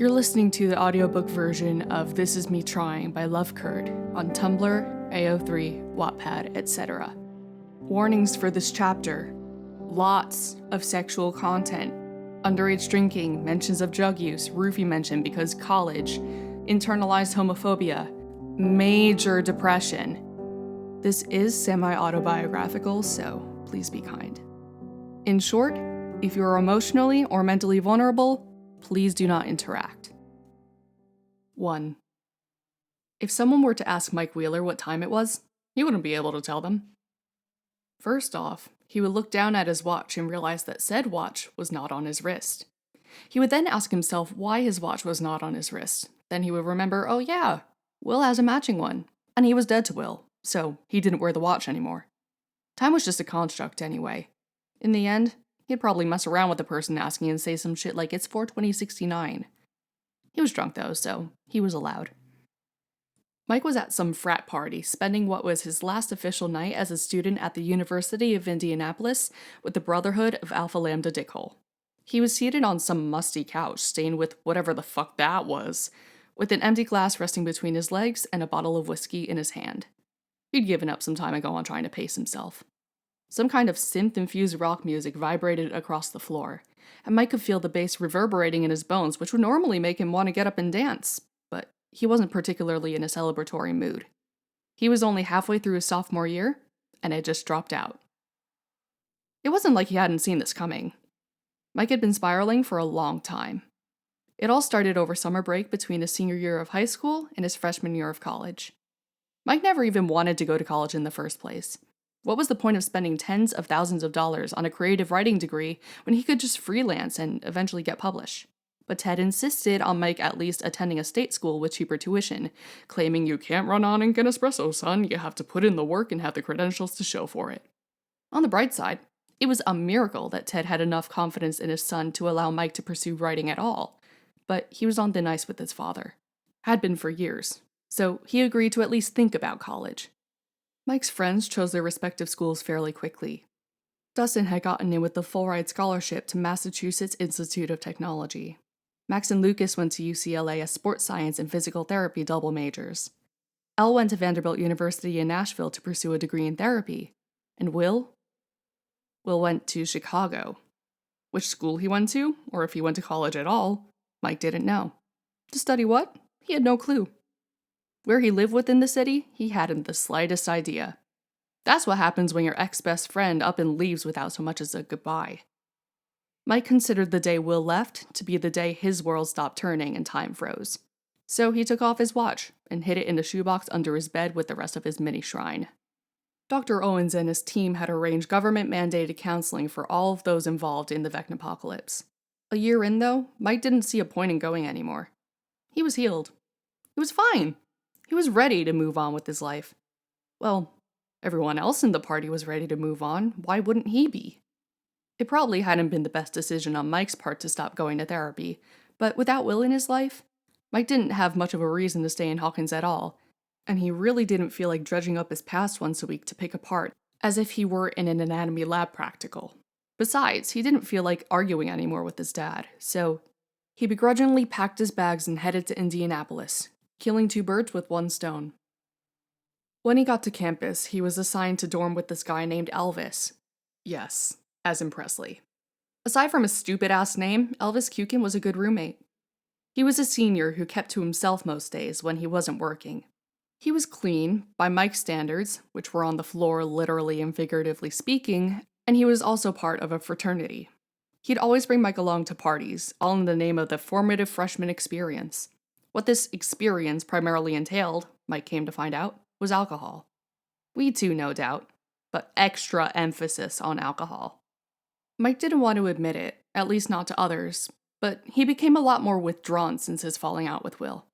You're listening to the audiobook version of This Is Me Trying by Love Curd on Tumblr, AO3, Wattpad, etc. Warnings for this chapter: lots of sexual content, underage drinking, mentions of drug use, roofie mention because college, internalized homophobia, major depression. This is semi-autobiographical, so please be kind. In short, if you are emotionally or mentally vulnerable, please do not interact. 1. If someone were to ask Mike Wheeler what time it was, he wouldn't be able to tell them. First off, he would look down at his watch and realize that said watch was not on his wrist. He would then ask himself why his watch was not on his wrist. Then he would remember, oh yeah, Will has a matching one, and he was dead to Will, so he didn't wear the watch anymore. Time was just a construct anyway. In the end, he'd probably mess around with the person asking and say some shit like it's 4:20:69. He was drunk though, so he was allowed. Mike was at some frat party, spending what was his last official night as a student at the University of Indianapolis with the Brotherhood of Alpha Lambda Dickhole. He was seated on some musty couch, stained with whatever the fuck that was, with an empty glass resting between his legs and a bottle of whiskey in his hand. He'd given up some time ago on trying to pace himself. Some kind of synth-infused rock music vibrated across the floor, and Mike could feel the bass reverberating in his bones, which would normally make him want to get up and dance, but he wasn't particularly in a celebratory mood. He was only halfway through his sophomore year, and had just dropped out. It wasn't like he hadn't seen this coming. Mike had been spiraling for a long time. It all started over summer break between his senior year of high school and his freshman year of college. Mike never even wanted to go to college in the first place. What was the point of spending tens of thousands of dollars on a creative writing degree when he could just freelance and eventually get published? But Ted insisted on Mike at least attending a state school with cheaper tuition, claiming you can't run on and get espresso, son, you have to put in the work and have the credentials to show for it. On the bright side, it was a miracle that Ted had enough confidence in his son to allow Mike to pursue writing at all, but he was on thin ice with his father. Had been for years, so he agreed to at least think about college. Mike's friends chose their respective schools fairly quickly. Dustin had gotten in with the full-ride scholarship to Massachusetts Institute of Technology. Max and Lucas went to UCLA as sports science and physical therapy double majors. Elle went to Vanderbilt University in Nashville to pursue a degree in therapy. And Will went to Chicago. Which school he went to, or if he went to college at all, Mike didn't know. To study what? He had no clue. Where he lived within the city, he hadn't the slightest idea. That's what happens when your ex-best friend up and leaves without so much as a goodbye. Mike considered the day Will left to be the day his world stopped turning and time froze. So he took off his watch and hid it in a shoebox under his bed with the rest of his mini shrine. Dr. Owens and his team had arranged government-mandated counseling for all of those involved in the Vecnapocalypse. A year in, though, Mike didn't see a point in going anymore. He was healed. He was fine. He was ready to move on with his life. Well, everyone else in the party was ready to move on. Why wouldn't he be? It probably hadn't been the best decision on Mike's part to stop going to therapy, but without Will in his life, Mike didn't have much of a reason to stay in Hawkins at all, and he really didn't feel like dredging up his past once a week to pick apart, as if he were in an anatomy lab practical. Besides, he didn't feel like arguing anymore with his dad, so he begrudgingly packed his bags and headed to Indianapolis, killing two birds with one stone. When he got to campus, he was assigned to dorm with this guy named Elvis. Yes, as in Presley. Aside from his stupid-ass name, Elvis Kukin was a good roommate. He was a senior who kept to himself most days when he wasn't working. He was clean, by Mike's standards, which were on the floor literally and figuratively speaking, and he was also part of a fraternity. He'd always bring Mike along to parties, all in the name of the formative freshman experience. What this experience primarily entailed, Mike came to find out, was alcohol. Weed too, no doubt, but extra emphasis on alcohol. Mike didn't want to admit it, at least not to others, but he became a lot more withdrawn since his falling out with Will.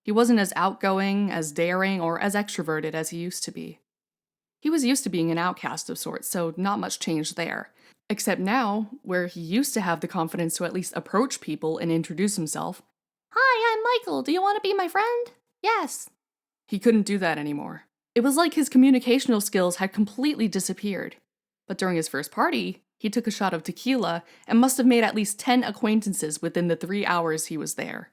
He wasn't as outgoing, as daring, or as extroverted as he used to be. He was used to being an outcast of sorts, so not much changed there. Except now, where he used to have the confidence to at least approach people and introduce himself. Hi, I'm Michael. Do you want to be my friend? Yes. He couldn't do that anymore. It was like his communicational skills had completely disappeared. But during his first party, he took a shot of tequila and must have made at least 10 acquaintances within the 3 hours he was there.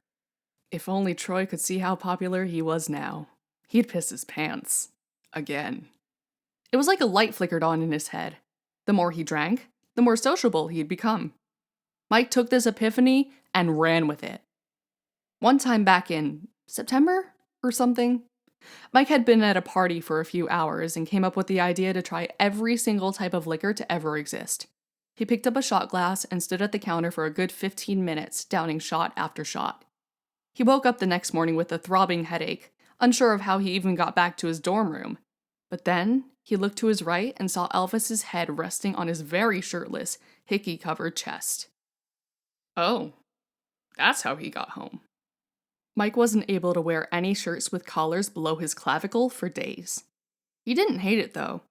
If only Troy could see how popular he was now. He'd piss his pants. Again. It was like a light flickered on in his head. The more he drank, the more sociable he'd become. Mike took this epiphany and ran with it. One time back in September or something, Mike had been at a party for a few hours and came up with the idea to try every single type of liquor to ever exist. He picked up a shot glass and stood at the counter for a good 15 minutes, downing shot after shot. He woke up the next morning with a throbbing headache, unsure of how he even got back to his dorm room. But then, he looked to his right and saw Elvis's head resting on his very shirtless, hickey-covered chest. Oh, that's how he got home. Mike wasn't able to wear any shirts with collars below his clavicle for days. He didn't hate it, though.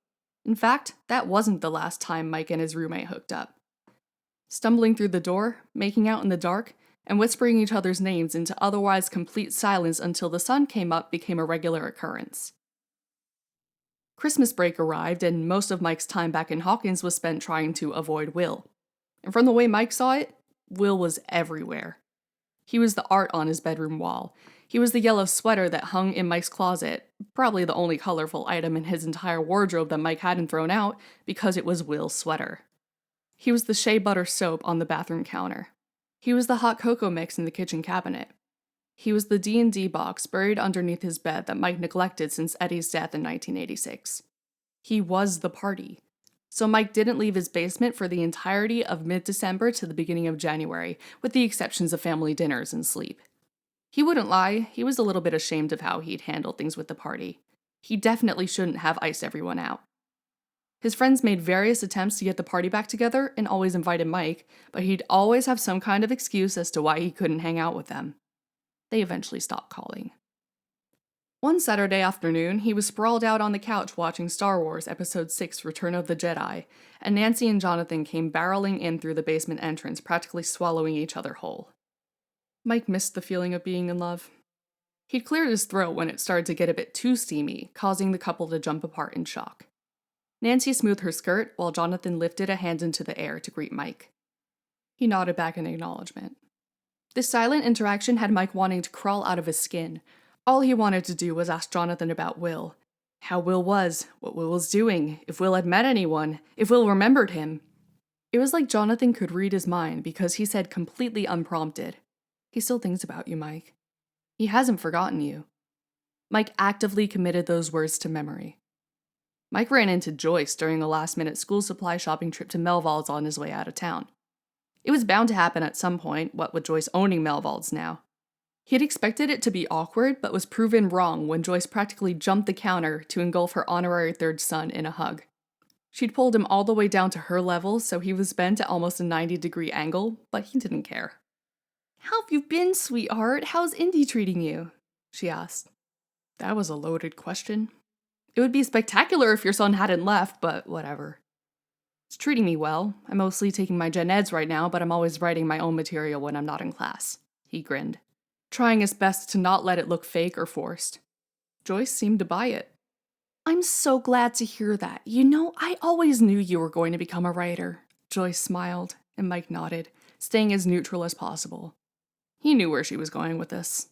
In fact, that wasn't the last time Mike and his roommate hooked up. Stumbling through the door, making out in the dark, and whispering each other's names into otherwise complete silence until the sun came up became a regular occurrence. Christmas break arrived, and most of Mike's time back in Hawkins was spent trying to avoid Will. And from the way Mike saw it, Will was everywhere. He was the art on his bedroom wall. He was the yellow sweater that hung in Mike's closet, probably the only colorful item in his entire wardrobe that Mike hadn't thrown out because it was Will's sweater. He was the shea butter soap on the bathroom counter. He was the hot cocoa mix in the kitchen cabinet. He was the D&D box buried underneath his bed that Mike neglected since Eddie's death in 1986. He was the party. So Mike didn't leave his basement for the entirety of mid-December to the beginning of January, with the exceptions of family dinners and sleep. He wouldn't lie, he was a little bit ashamed of how he'd handled things with the party. He definitely shouldn't have iced everyone out. His friends made various attempts to get the party back together and always invited Mike, but he'd always have some kind of excuse as to why he couldn't hang out with them. They eventually stopped calling. One Saturday afternoon, he was sprawled out on the couch watching Star Wars Episode 6 Return of the Jedi, and Nancy and Jonathan came barreling in through the basement entrance, practically swallowing each other whole. Mike missed the feeling of being in love. He'd cleared his throat when it started to get a bit too steamy, causing the couple to jump apart in shock. Nancy smoothed her skirt while Jonathan lifted a hand into the air to greet Mike. He nodded back in acknowledgement. This silent interaction had Mike wanting to crawl out of his skin. All he wanted to do was ask Jonathan about Will. How Will was, what Will was doing, if Will had met anyone, if Will remembered him. It was like Jonathan could read his mind because he said completely unprompted, "He still thinks about you, Mike. He hasn't forgotten you." Mike actively committed those words to memory. Mike ran into Joyce during a last-minute school supply shopping trip to Melvald's on his way out of town. It was bound to happen at some point, what with Joyce owning Melvald's now. He had expected it to be awkward, but was proven wrong when Joyce practically jumped the counter to engulf her honorary third son in a hug. She'd pulled him all the way down to her level, so he was bent at almost a 90-degree angle, but he didn't care. "How have you been, sweetheart? How's Indy treating you?" she asked. That was a loaded question. It would be spectacular if your son hadn't left, but whatever. "It's treating me well. I'm mostly taking my gen eds right now, but I'm always writing my own material when I'm not in class," he grinned, trying his best to not let it look fake or forced. Joyce seemed to buy it. "I'm so glad to hear that. You know, I always knew you were going to become a writer." Joyce smiled, and Mike nodded, staying as neutral as possible. He knew where she was going with this.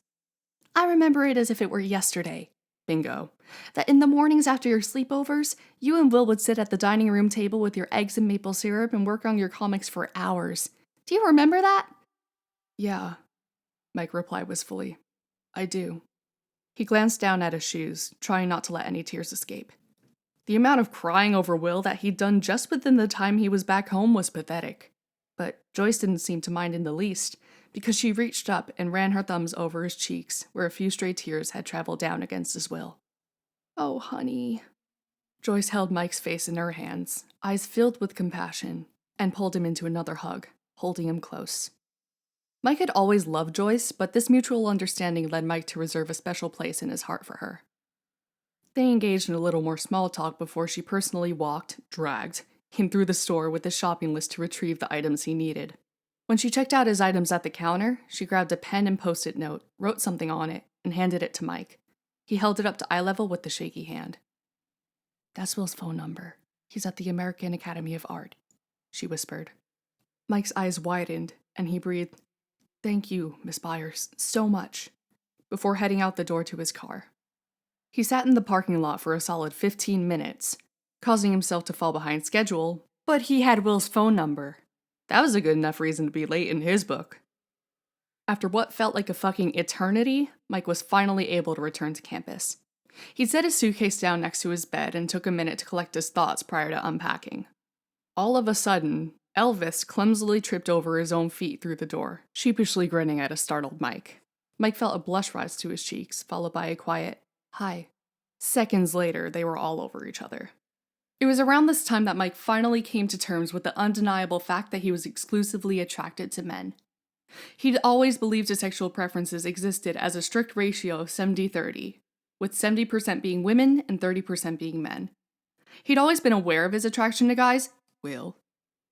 "I remember it as if it were yesterday." Bingo. "That in the mornings after your sleepovers, you and Will would sit at the dining room table with your eggs and maple syrup and work on your comics for hours. Do you remember that?" "Yeah," Mike replied wistfully. "I do." He glanced down at his shoes, trying not to let any tears escape. The amount of crying over Will that he'd done just within the time he was back home was pathetic. But Joyce didn't seem to mind in the least, because she reached up and ran her thumbs over his cheeks, where a few stray tears had traveled down against his will. "Oh, honey." Joyce held Mike's face in her hands, eyes filled with compassion, and pulled him into another hug, holding him close. Mike had always loved Joyce, but this mutual understanding led Mike to reserve a special place in his heart for her. They engaged in a little more small talk before she personally dragged him through the store with his shopping list to retrieve the items he needed. When she checked out his items at the counter, she grabbed a pen and post-it note, wrote something on it, and handed it to Mike. He held it up to eye level with the shaky hand. "That's Will's phone number. He's at the American Academy of Art," she whispered. Mike's eyes widened, and he breathed, "Thank you, Miss Byers, so much," before heading out the door to his car. He sat in the parking lot for a solid 15 minutes, causing himself to fall behind schedule, but he had Will's phone number. That was a good enough reason to be late in his book. After what felt like a fucking eternity, Mike was finally able to return to campus. He set his suitcase down next to his bed and took a minute to collect his thoughts prior to unpacking. All of a sudden, Elvis clumsily tripped over his own feet through the door, sheepishly grinning at a startled Mike. Mike felt a blush rise to his cheeks, followed by a quiet, "Hi." Seconds later, they were all over each other. It was around this time that Mike finally came to terms with the undeniable fact that he was exclusively attracted to men. He'd always believed his sexual preferences existed as a strict ratio of 70-30, with 70% being women and 30% being men. He'd always been aware of his attraction to guys, Will.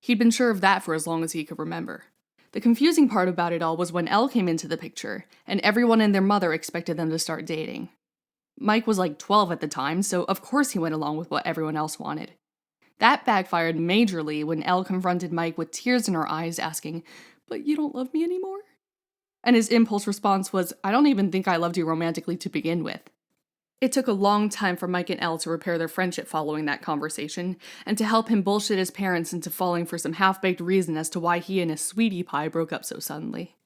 He'd been sure of that for as long as he could remember. The confusing part about it all was when Elle came into the picture, and everyone and their mother expected them to start dating. Mike was like 12 at the time, so of course he went along with what everyone else wanted. That backfired majorly when Elle confronted Mike with tears in her eyes asking, "But you don't love me anymore?" And his impulse response was, "I don't even think I loved you romantically to begin with." It took a long time for Mike and Elle to repair their friendship following that conversation, and to help him bullshit his parents into falling for some half-baked reason as to why he and his sweetie pie broke up so suddenly.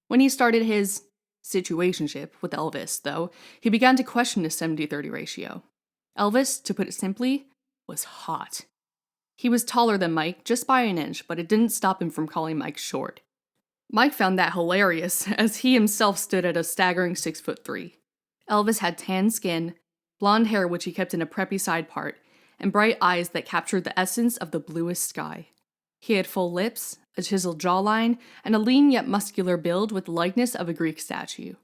When he started his situationship with Elvis, though, he began to question his 70-30 ratio. Elvis, to put it simply, was hot. He was taller than Mike, just by an inch, but it didn't stop him from calling Mike short. Mike found that hilarious, as he himself stood at a staggering 6'3". Elvis had tan skin, blonde hair which he kept in a preppy side part, and bright eyes that captured the essence of the bluest sky. He had full lips, a chiseled jawline, and a lean yet muscular build with the likeness of a Greek statue.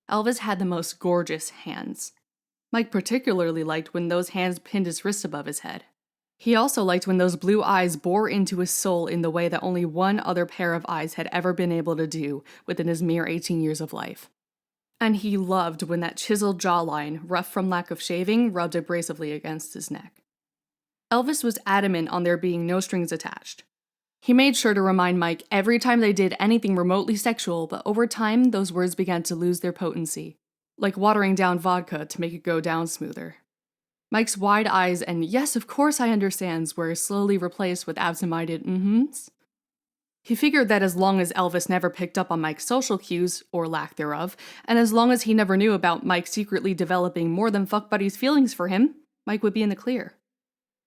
Elvis had the most gorgeous hands. Mike particularly liked when those hands pinned his wrist above his head. He also liked when those blue eyes bore into his soul in the way that only one other pair of eyes had ever been able to do within his mere 18 years of life. And he loved when that chiseled jawline, rough from lack of shaving, rubbed abrasively against his neck. Elvis was adamant on there being no strings attached. He made sure to remind Mike every time they did anything remotely sexual, but over time, those words began to lose their potency, like watering down vodka to make it go down smoother. Mike's wide eyes and "yes, of course I understands" were slowly replaced with absent-minded "mm-hms." He figured that as long as Elvis never picked up on Mike's social cues, or lack thereof, and as long as he never knew about Mike secretly developing more than fuck buddies feelings for him, Mike would be in the clear.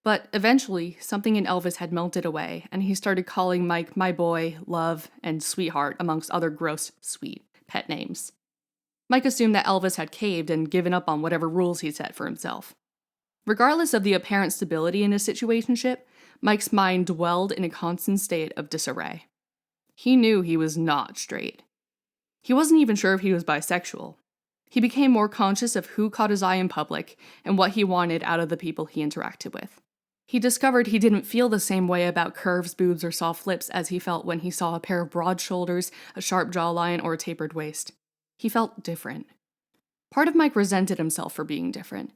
But eventually, something in Elvis had melted away, and he started calling Mike my boy, love, and sweetheart, amongst other gross, sweet pet names. Mike assumed that Elvis had caved and given up on whatever rules he'd set for himself. Regardless of the apparent stability in his situationship, Mike's mind dwelled in a constant state of disarray. He knew he was not straight. He wasn't even sure if he was bisexual. He became more conscious of who caught his eye in public and what he wanted out of the people he interacted with. He discovered he didn't feel the same way about curves, boobs, or soft lips as he felt when he saw a pair of broad shoulders, a sharp jawline, or a tapered waist. He felt different. Part of Mike resented himself for being different.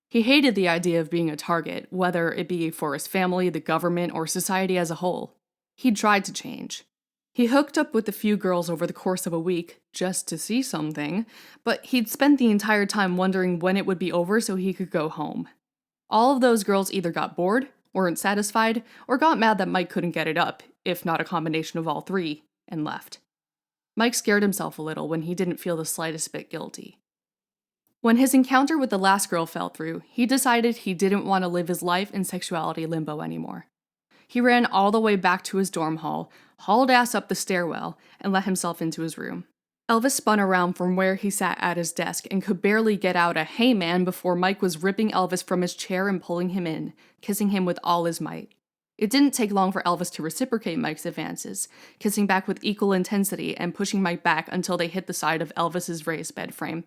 He hated the idea of being a target, whether it be for his family, the government, or society as a whole. He'd tried to change. He hooked up with a few girls over the course of a week, just to see something, but he'd spent the entire time wondering when it would be over so he could go home. All of those girls either got bored, weren't satisfied, or got mad that Mike couldn't get it up, if not a combination of all three, and left. Mike scared himself a little when he didn't feel the slightest bit guilty. When his encounter with the last girl fell through, he decided he didn't want to live his life in sexuality limbo anymore. He ran all the way back to his dorm hall, hauled ass up the stairwell, and let himself into his room. Elvis spun around from where he sat at his desk and could barely get out a "hey man" before Mike was ripping Elvis from his chair and pulling him in, kissing him with all his might. It didn't take long for Elvis to reciprocate Mike's advances, kissing back with equal intensity and pushing Mike back until they hit the side of Elvis's raised bed frame.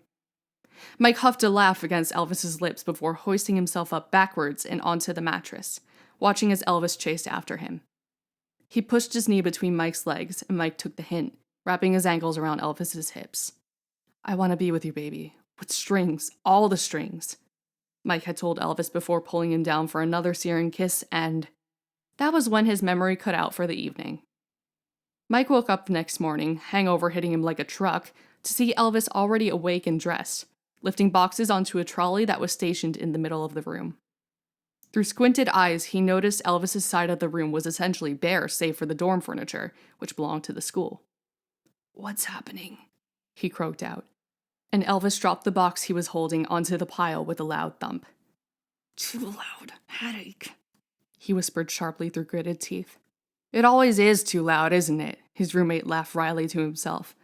Mike huffed a laugh against Elvis's lips before hoisting himself up backwards and onto the mattress, watching as Elvis chased after him. He pushed his knee between Mike's legs, and Mike took the hint, wrapping his ankles around Elvis's hips. "I want to be with you, baby. With strings, all the strings," Mike had told Elvis before pulling him down for another searing kiss, and that was when his memory cut out for the evening. Mike woke up the next morning, hangover hitting him like a truck, to see Elvis already awake and dressed, lifting boxes onto a trolley that was stationed in the middle of the room. Through squinted eyes, he noticed Elvis's side of the room was essentially bare save for the dorm furniture, which belonged to the school. "What's happening?" he croaked out, and Elvis dropped the box he was holding onto the pile with a loud thump. "Too loud. Headache," he whispered sharply through gritted teeth. "It always is too loud, isn't it?" His roommate laughed wryly to himself,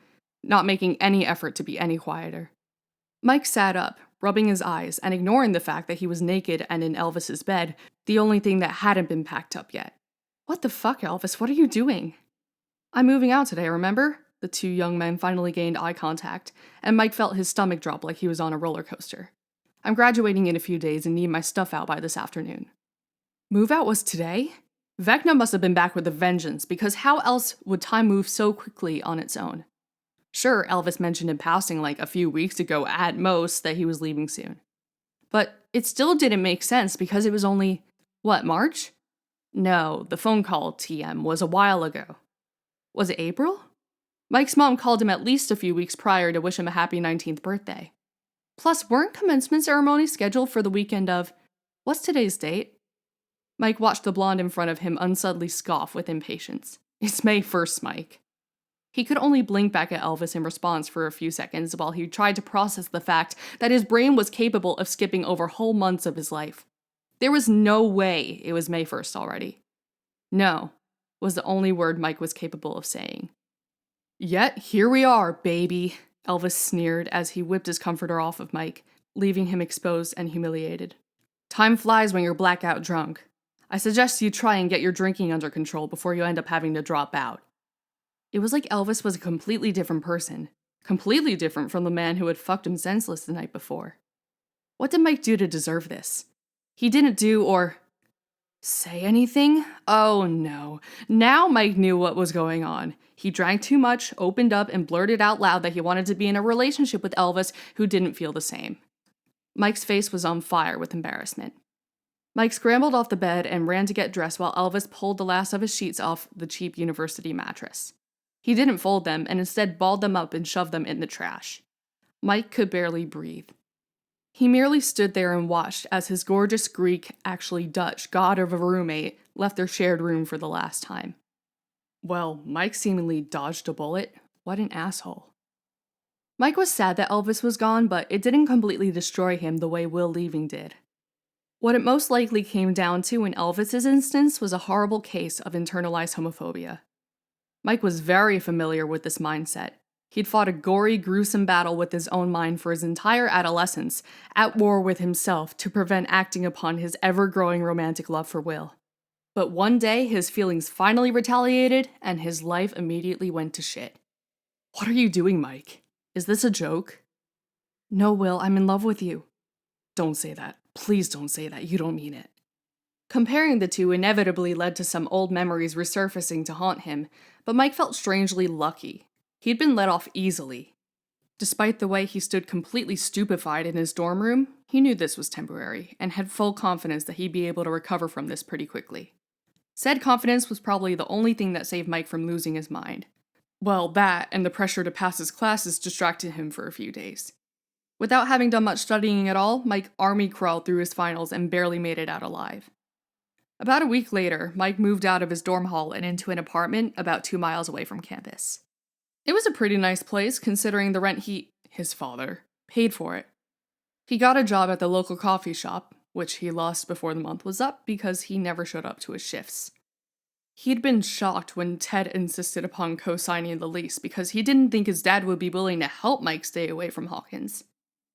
not making any effort to be any quieter. Mike sat up, rubbing his eyes and ignoring the fact that he was naked and in Elvis's bed, the only thing that hadn't been packed up yet. "What the fuck, Elvis? What are you doing?" "I'm moving out today, remember?" The two young men finally gained eye contact, and Mike felt his stomach drop like he was on a roller coaster. "I'm graduating in a few days and need my stuff out by this afternoon." Move out was today? Vecna must have been back with a vengeance, because how else would time move so quickly on its own? Sure, Elvis mentioned in passing like a few weeks ago at most that he was leaving soon. But it still didn't make sense because it was only, March? No, the phone call, TM, was a while ago. Was it April? Mike's mom called him at least a few weeks prior to wish him a happy 19th birthday. Plus, weren't commencement ceremonies scheduled for the weekend of, what's today's date? Mike watched the blonde in front of him unsubtly scoff with impatience. "It's May 1st, Mike." He could only blink back at Elvis in response for a few seconds while he tried to process the fact that his brain was capable of skipping over whole months of his life. There was no way it was May 1st already. "No," was the only word Mike was capable of saying. "Yet here we are, baby," Elvis sneered as he whipped his comforter off of Mike, leaving him exposed and humiliated. "Time flies when you're blackout drunk. I suggest you try and get your drinking under control before you end up having to drop out." It was like Elvis was a completely different person, completely different from the man who had fucked him senseless the night before. What did Mike do to deserve this? He didn't do or say anything? Oh no. Now Mike knew what was going on. He drank too much, opened up, and blurted out loud that he wanted to be in a relationship with Elvis, who didn't feel the same. Mike's face was on fire with embarrassment. Mike scrambled off the bed and ran to get dressed while Elvis pulled the last of his sheets off the cheap university mattress. He didn't fold them and instead balled them up and shoved them in the trash. Mike could barely breathe. He merely stood there and watched as his gorgeous Greek, actually Dutch, god of a roommate left their shared room for the last time. Well, Mike seemingly dodged a bullet. What an asshole. Mike was sad that Elvis was gone, but it didn't completely destroy him the way Will leaving did. What it most likely came down to in Elvis's instance was a horrible case of internalized homophobia. Mike was very familiar with this mindset. He'd fought a gory, gruesome battle with his own mind for his entire adolescence, at war with himself to prevent acting upon his ever-growing romantic love for Will. But one day, his feelings finally retaliated, and his life immediately went to shit. "What are you doing, Mike? Is this a joke?" "No, Will, I'm in love with you." "Don't say that. Please don't say that. You don't mean it." Comparing the two inevitably led to some old memories resurfacing to haunt him, but Mike felt strangely lucky. He'd been let off easily. Despite the way he stood completely stupefied in his dorm room, he knew this was temporary, and had full confidence that he'd be able to recover from this pretty quickly. Said confidence was probably the only thing that saved Mike from losing his mind. Well, that and the pressure to pass his classes distracted him for a few days. Without having done much studying at all, Mike army crawled through his finals and barely made it out alive. About a week later, Mike moved out of his dorm hall and into an apartment about 2 miles away from campus. It was a pretty nice place considering the rent his father, paid for it. He got a job at the local coffee shop, which he lost before the month was up because he never showed up to his shifts. He'd been shocked when Ted insisted upon co-signing the lease because he didn't think his dad would be willing to help Mike stay away from Hawkins.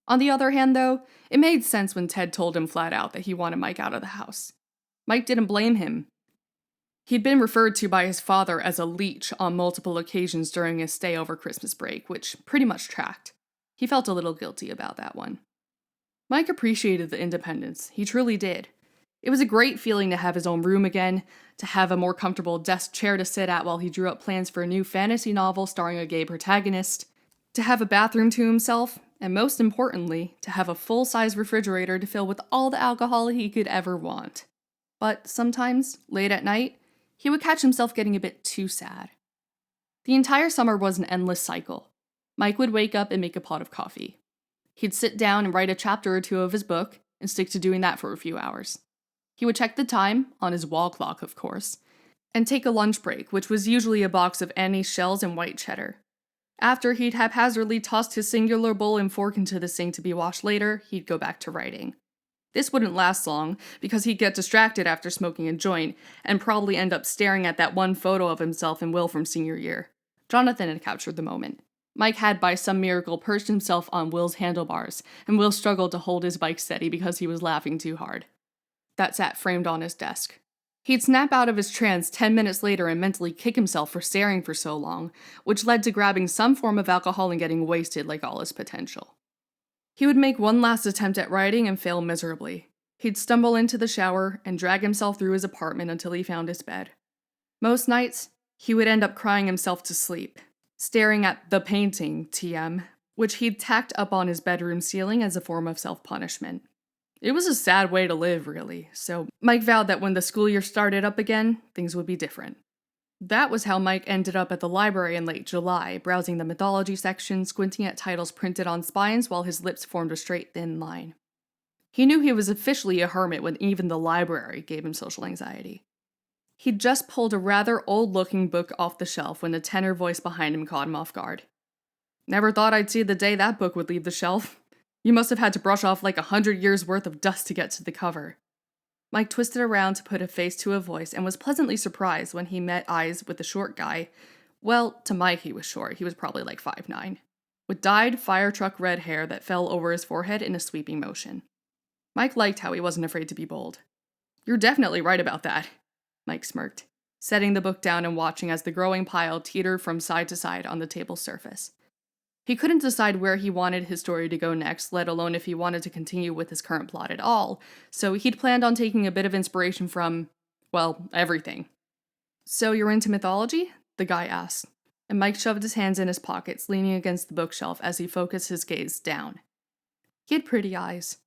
On the other hand, though, it made sense when Ted told him flat out that he wanted Mike out of the house. Mike didn't blame him. He'd been referred to by his father as a leech on multiple occasions during his stay over Christmas break, which pretty much tracked. He felt a little guilty about that one. Mike appreciated the independence. He truly did. It was a great feeling to have his own room again, to have a more comfortable desk chair to sit at while he drew up plans for a new fantasy novel starring a gay protagonist, to have a bathroom to himself, and most importantly, to have a full-size refrigerator to fill with all the alcohol he could ever want. But sometimes, late at night, he would catch himself getting a bit too sad. The entire summer was an endless cycle. Mike would wake up and make a pot of coffee. He'd sit down and write a chapter or two of his book and stick to doing that for a few hours. He would check the time, on his wall clock of course, and take a lunch break, which was usually a box of anise shells and white cheddar. After he'd haphazardly tossed his singular bowl and fork into the sink to be washed later, he'd go back to writing. This wouldn't last long, because he'd get distracted after smoking a joint, and probably end up staring at that one photo of himself and Will from senior year. Jonathan had captured the moment. Mike had by some miracle perched himself on Will's handlebars, and Will struggled to hold his bike steady because he was laughing too hard. That sat framed on his desk. He'd snap out of his trance 10 minutes later and mentally kick himself for staring for so long, which led to grabbing some form of alcohol and getting wasted like all his potential. He would make one last attempt at writing and fail miserably. He'd stumble into the shower and drag himself through his apartment until he found his bed. Most nights, he would end up crying himself to sleep, staring at the painting, TM, which he'd tacked up on his bedroom ceiling as a form of self-punishment. It was a sad way to live, really, so Mike vowed that when the school year started up again, things would be different. That was how Mike ended up at the library in late July, browsing the mythology section, squinting at titles printed on spines while his lips formed a straight, thin line. He knew he was officially a hermit when even the library gave him social anxiety. He'd just pulled a rather old-looking book off the shelf when a tenor voice behind him caught him off guard. "Never thought I'd see the day that book would leave the shelf. You must have had to brush off like 100 years worth of dust to get to the cover." Mike twisted around to put a face to a voice and was pleasantly surprised when he met eyes with the short guy. Well, to Mike he was short, he was probably like 5'9", with dyed fire truck red hair that fell over his forehead in a sweeping motion. Mike liked how he wasn't afraid to be bold. "You're definitely right about that," Mike smirked, setting the book down and watching as the growing pile teetered from side to side on the table's surface. He couldn't decide where he wanted his story to go next, let alone if he wanted to continue with his current plot at all, so he'd planned on taking a bit of inspiration from, well, everything. "So you're into mythology?" the guy asked, and Mike shoved his hands in his pockets, leaning against the bookshelf as he focused his gaze down. He had pretty eyes.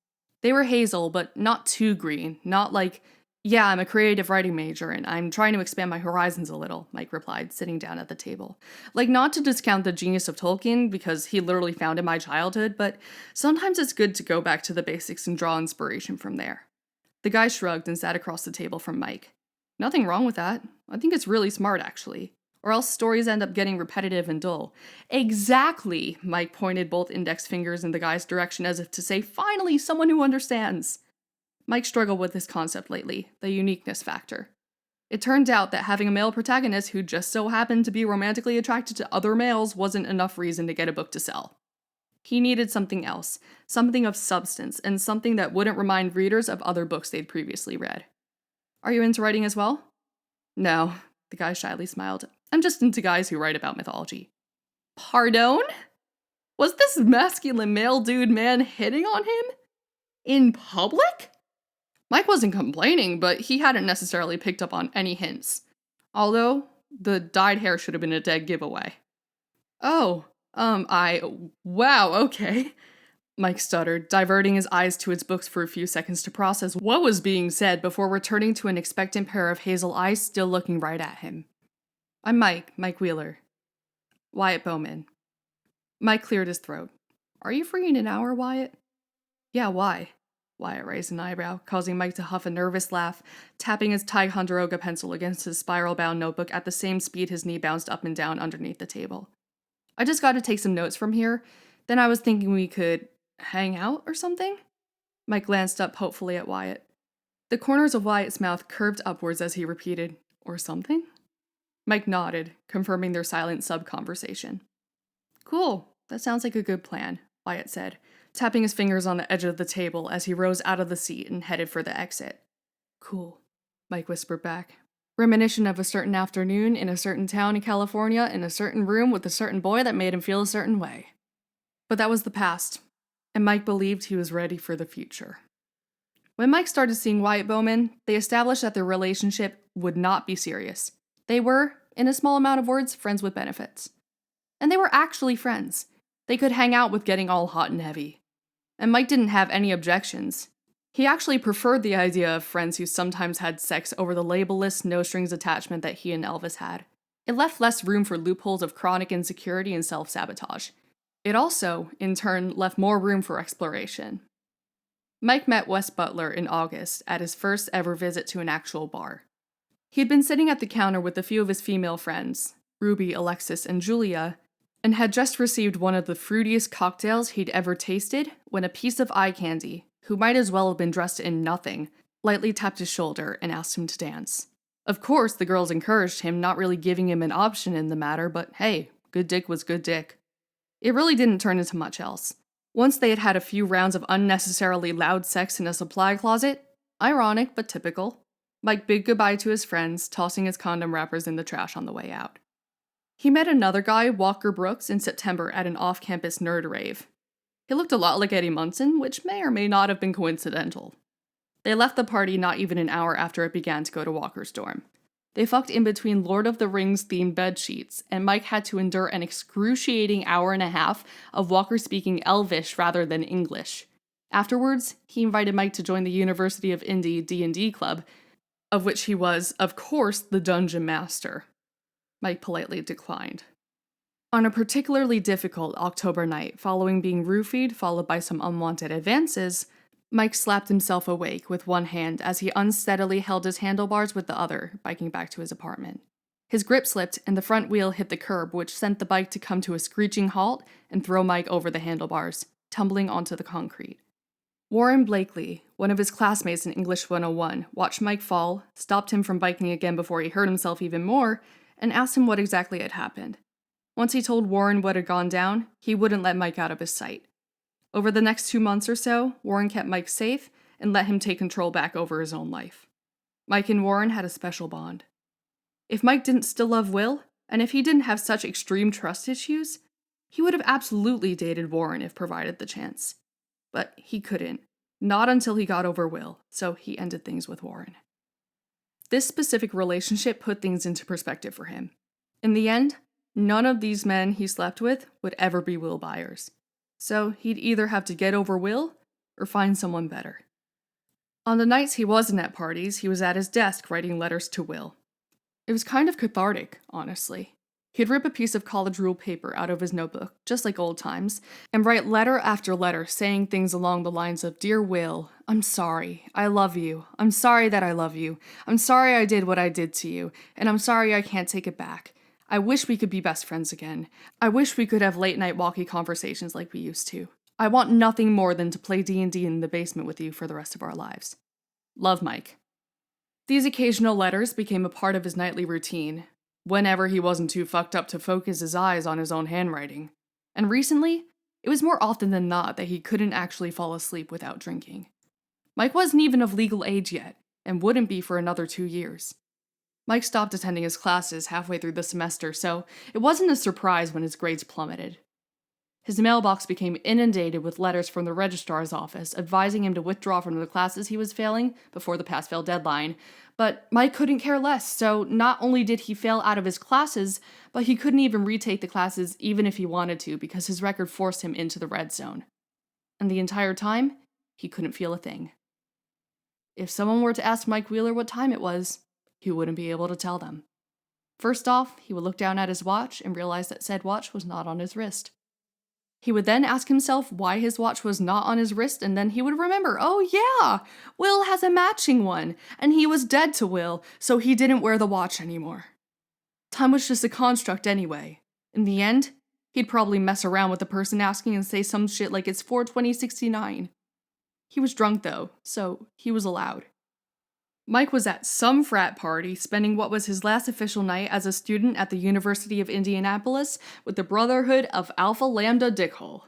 They were hazel, but not too green, not like, "Yeah, I'm a creative writing major, and I'm trying to expand my horizons a little," Mike replied, sitting down at the table. "Like, not to discount the genius of Tolkien, because he literally founded my childhood, but sometimes it's good to go back to the basics and draw inspiration from there." The guy shrugged and sat across the table from Mike. "Nothing wrong with that. I think it's really smart, actually. Or else stories end up getting repetitive and dull." "Exactly!" Mike pointed both index fingers in the guy's direction as if to say, "Finally, someone who understands." Mike struggled with this concept lately, the uniqueness factor. It turned out that having a male protagonist who just so happened to be romantically attracted to other males wasn't enough reason to get a book to sell. He needed something else, something of substance, and something that wouldn't remind readers of other books they'd previously read. "Are you into writing as well?" "No," the guy shyly smiled. "I'm just into guys who write about mythology." "Pardon? Was this masculine male dude man hitting on him? In public?" Mike wasn't complaining, but he hadn't necessarily picked up on any hints. Although, the dyed hair should have been a dead giveaway. Wow, okay," Mike stuttered, diverting his eyes to his books for a few seconds to process what was being said before returning to an expectant pair of hazel eyes still looking right at him. "I'm Mike Wheeler. Wyatt Bowman." Mike cleared his throat. "Are you free in an hour, Wyatt?" "Yeah, why?" Wyatt raised an eyebrow, causing Mike to huff a nervous laugh, tapping his Ticonderoga pencil against his spiral-bound notebook at the same speed his knee bounced up and down underneath the table. "I just got to take some notes from here. Then I was thinking we could hang out or something?" Mike glanced up hopefully at Wyatt. The corners of Wyatt's mouth curved upwards as he repeated, "Or something?" Mike nodded, confirming their silent sub-conversation. "Cool, that sounds like a good plan," Wyatt said, tapping his fingers on the edge of the table as he rose out of the seat and headed for the exit. "Cool," Mike whispered back, reminiscent of a certain afternoon in a certain town in California in a certain room with a certain boy that made him feel a certain way. But that was the past, and Mike believed he was ready for the future. When Mike started seeing Wyatt Bowman, they established that their relationship would not be serious. They were, in a small amount of words, friends with benefits. And they were actually friends. They could hang out with getting all hot and heavy. And Mike didn't have any objections. He actually preferred the idea of friends who sometimes had sex over the labelless, no-strings attachment that he and Elvis had. It left less room for loopholes of chronic insecurity and self-sabotage. It also, in turn, left more room for exploration. Mike met Wes Butler in August at his first ever visit to an actual bar. He'd been sitting at the counter with a few of his female friends, Ruby, Alexis, and Julia, and had just received one of the fruitiest cocktails he'd ever tasted when a piece of eye candy, who might as well have been dressed in nothing, lightly tapped his shoulder and asked him to dance. Of course, the girls encouraged him, not really giving him an option in the matter, but hey, good dick was good dick. It really didn't turn into much else. Once they had had a few rounds of unnecessarily loud sex in a supply closet, ironic but typical, Mike bid goodbye to his friends, tossing his condom wrappers in the trash on the way out. He met another guy, Walker Brooks, in September at an off-campus nerd rave. He looked a lot like Eddie Munson, which may or may not have been coincidental. They left the party not even an hour after it began to go to Walker's dorm. They fucked in between Lord of the Rings-themed bed sheets, and Mike had to endure an excruciating hour and a half of Walker speaking Elvish rather than English. Afterwards, he invited Mike to join the University of Indy D&D club, of which he was, of course, the dungeon master. Mike politely declined. On a particularly difficult October night, following being roofied followed by some unwanted advances, Mike slapped himself awake with one hand as he unsteadily held his handlebars with the other, biking back to his apartment. His grip slipped and the front wheel hit the curb, which sent the bike to come to a screeching halt and throw Mike over the handlebars, tumbling onto the concrete. Warren Blakely, one of his classmates in English 101, watched Mike fall, stopped him from biking again before he hurt himself even more, and asked him what exactly had happened. Once he told Warren what had gone down, he wouldn't let Mike out of his sight. Over the next 2 months or so, Warren kept Mike safe and let him take control back over his own life. Mike and Warren had a special bond. If Mike didn't still love Will, and if he didn't have such extreme trust issues, he would have absolutely dated Warren if provided the chance. But he couldn't. Not until he got over Will, so he ended things with Warren. This specific relationship put things into perspective for him. In the end, none of these men he slept with would ever be Will Byers. So he'd either have to get over Will or find someone better. On the nights he wasn't at parties, he was at his desk writing letters to Will. It was kind of cathartic, honestly. He'd rip a piece of college rule paper out of his notebook, just like old times, and write letter after letter saying things along the lines of, "Dear Will, I'm sorry. I love you. I'm sorry that I love you. I'm sorry I did what I did to you, and I'm sorry I can't take it back. I wish we could be best friends again. I wish we could have late-night walkie conversations like we used to. I want nothing more than to play D&D in the basement with you for the rest of our lives. Love, Mike." These occasional letters became a part of his nightly routine, whenever he wasn't too fucked up to focus his eyes on his own handwriting. And recently, it was more often than not that he couldn't actually fall asleep without drinking. Mike wasn't even of legal age yet, and wouldn't be for another 2 years. Mike stopped attending his classes halfway through the semester, so it wasn't a surprise when his grades plummeted. His mailbox became inundated with letters from the registrar's office advising him to withdraw from the classes he was failing before the pass-fail deadline, but Mike couldn't care less, so not only did he fail out of his classes, but he couldn't even retake the classes even if he wanted to because his record forced him into the red zone. And the entire time, he couldn't feel a thing. If someone were to ask Mike Wheeler what time it was, he wouldn't be able to tell them. First off, he would look down at his watch and realize that said watch was not on his wrist. He would then ask himself why his watch was not on his wrist, and then he would remember, oh yeah, Will has a matching one, and he was dead to Will, so he didn't wear the watch anymore. Time was just a construct anyway. In the end, he'd probably mess around with the person asking and say some shit like it's 4:20:69. He was drunk though, so he was allowed. Mike was at some frat party, spending what was his last official night as a student at the University of Indianapolis with the Brotherhood of Alpha Lambda Dickhole.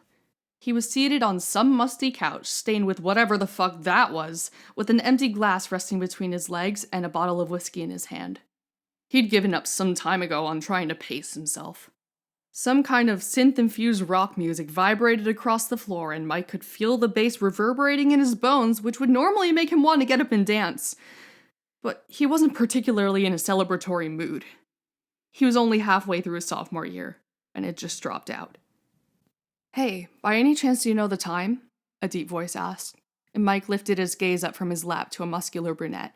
He was seated on some musty couch, stained with whatever the fuck that was, with an empty glass resting between his legs and a bottle of whiskey in his hand. He'd given up some time ago on trying to pace himself. Some kind of synth-infused rock music vibrated across the floor, and Mike could feel the bass reverberating in his bones, which would normally make him want to get up and dance. But he wasn't particularly in a celebratory mood. He was only halfway through his sophomore year, and it just dropped out. "Hey, by any chance do you know the time?" a deep voice asked, and Mike lifted his gaze up from his lap to a muscular brunette.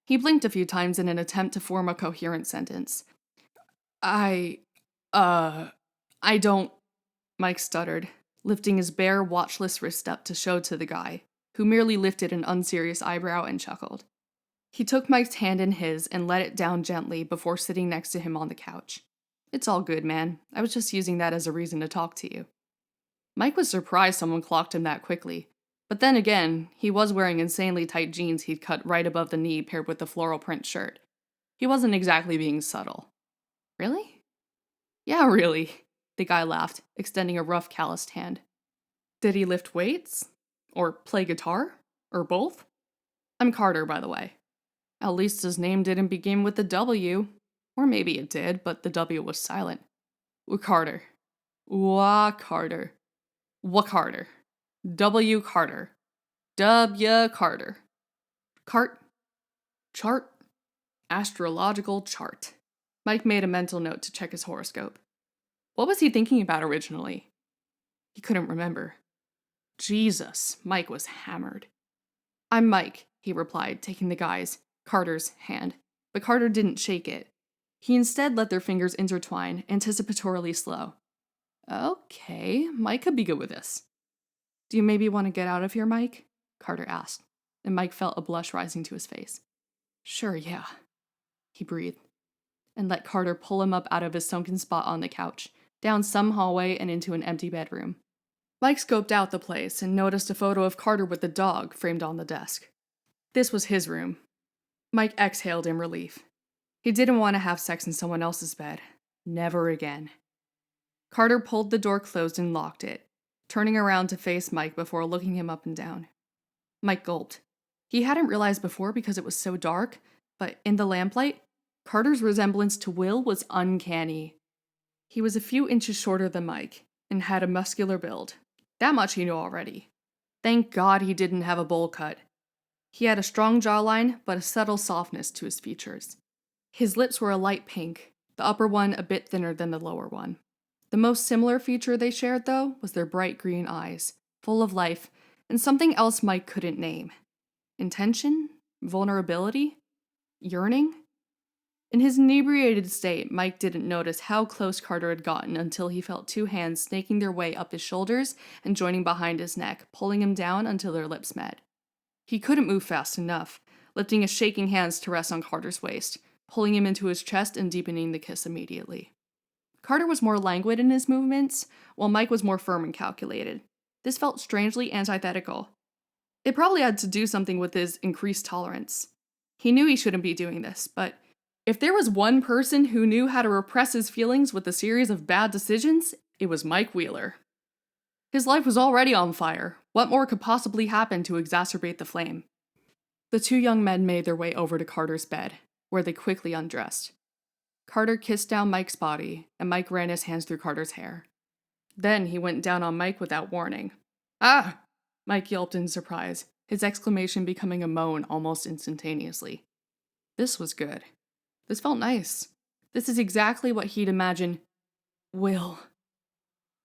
He blinked a few times in an attempt to form a coherent sentence. I, uh, I don't, Mike stuttered, lifting his bare, watchless wrist up to show to the guy, who merely lifted an unserious eyebrow and chuckled. He took Mike's hand in his and let it down gently before sitting next to him on the couch. It's all good, man. I was just using that as a reason to talk to you. Mike was surprised someone clocked him that quickly. But then again, he was wearing insanely tight jeans he'd cut right above the knee paired with the floral print shirt. He wasn't exactly being subtle. Really? Yeah, really, the guy laughed, extending a rough, calloused hand. Did he lift weights? Or play guitar? Or both? I'm Carter, by the way. At least his name didn't begin with a W. Or maybe it did, but the W was silent. Carter. Carter. Carter. W. Carter. W. Carter. Chart? Astrological chart. Mike made a mental note to check his horoscope. What was he thinking about originally? He couldn't remember. Jesus, Mike was hammered. I'm Mike, he replied, taking the guy's, Carter's, hand. But Carter didn't shake it. He instead let their fingers intertwine, anticipatorily slow. Okay, Mike could be good with this. Do you maybe want to get out of here, Mike? Carter asked, and Mike felt a blush rising to his face. Sure, yeah, he breathed, and let Carter pull him up out of his sunken spot on the couch, down some hallway and into an empty bedroom. Mike scoped out the place and noticed a photo of Carter with the dog framed on the desk. This was his room. Mike exhaled in relief. He didn't want to have sex in someone else's bed. Never again. Carter pulled the door closed and locked it, turning around to face Mike before looking him up and down. Mike gulped. He hadn't realized before because it was so dark, but in the lamplight, Carter's resemblance to Will was uncanny. He was a few inches shorter than Mike, and had a muscular build. That much he knew already. Thank God he didn't have a bowl cut. He had a strong jawline, but a subtle softness to his features. His lips were a light pink, the upper one a bit thinner than the lower one. The most similar feature they shared, though, was their bright green eyes, full of life, and something else Mike couldn't name. Intention? Vulnerability? Yearning? In his inebriated state, Mike didn't notice how close Carter had gotten until he felt two hands snaking their way up his shoulders and joining behind his neck, pulling him down until their lips met. He couldn't move fast enough, lifting his shaking hands to rest on Carter's waist, pulling him into his chest and deepening the kiss immediately. Carter was more languid in his movements, while Mike was more firm and calculated. This felt strangely antithetical. It probably had to do something with his increased tolerance. He knew he shouldn't be doing this, but if there was one person who knew how to repress his feelings with a series of bad decisions, it was Mike Wheeler. His life was already on fire. What more could possibly happen to exacerbate the flame? The two young men made their way over to Carter's bed, where they quickly undressed. Carter kissed down Mike's body, and Mike ran his hands through Carter's hair. Then he went down on Mike without warning. Ah! Mike yelped in surprise, his exclamation becoming a moan almost instantaneously. This was good. This felt nice. This is exactly what he'd imagined. Will.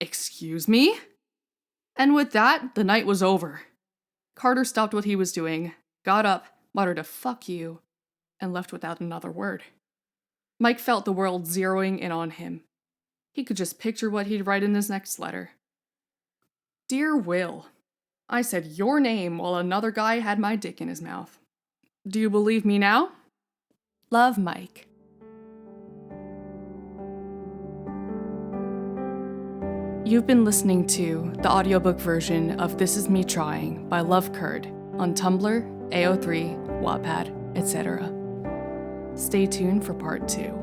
Excuse me? And with that, the night was over. Carter stopped what he was doing, got up, muttered a "fuck you," and left without another word. Mike felt the world zeroing in on him. He could just picture what he'd write in his next letter. Dear Will, I said your name while another guy had my dick in his mouth. Do you believe me now? Love, Mike. You've been listening to the audiobook version of This Is Me Trying by Love Curd on Tumblr, AO3, Wattpad, etc. Stay tuned for part 2.